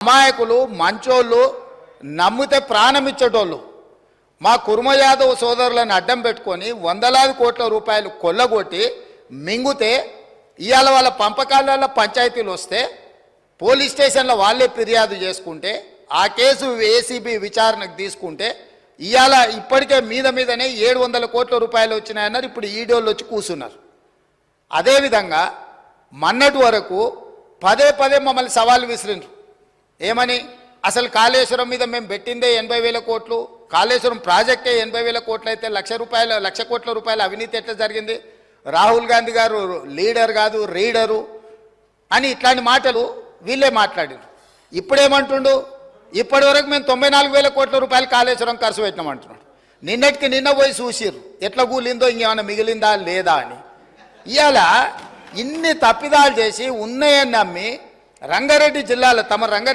అమాయకులు మంచోళ్ళు నమ్మితే ప్రాణం ఇచ్చేటోళ్ళు మా కుర్మ యాదవ్ సోదరులను అడ్డం పెట్టుకొని వందలాది కోట్ల రూపాయలు కొల్లగొట్టి మింగుతే ఇవాళ వాళ్ళ పంపకాలలో పంచాయతీలు వస్తే పోలీస్ స్టేషన్లో వాళ్ళే ఫిర్యాదు చేసుకుంటే ఆ కేసు ఏసీబీ విచారణకు తీసుకుంటే ఇవాళ ఇప్పటికే మీదనే 700 కోట్ల రూపాయలు వచ్చినాయన్నారు. ఇప్పుడు ఈడోళ్ళు వచ్చి కూర్చున్నారు. అదేవిధంగా మొన్నటి వరకు పదే మమ్మల్ని సవాల్ విసిరిండ్రు. ఏమని? అసలు కాళేశ్వరం మీద మేము పెట్టిందే 80,000 కోట్లు, కాళేశ్వరం ప్రాజెక్టే 80,000 కోట్లు అయితే 1,00,000 కోట్ల రూపాయల అవినీతి ఎట్లా జరిగింది? రాహుల్ గాంధీ గారు లీడర్ కాదు రీడరు అని ఇట్లాంటి మాటలు వీళ్ళే మాట్లాడారు. ఇప్పుడేమంటుండు? ఇప్పటి వరకు మేము 94,000 కోట్ల రూపాయలు కాళేశ్వరం ఖర్చు పెట్టినామంటున్నాడు. నిన్నటికి నిన్న పోయి చూసిర్రు ఎట్లా కూలిందో, ఇంకేమైనా మిగిలిందా లేదా అని. ఇవాళ ఇన్ని తప్పిదాలు చేసి ఉన్నాయని నమ్మి రంగారెడ్డి జిల్లాలో తమ రంగారెడ్డి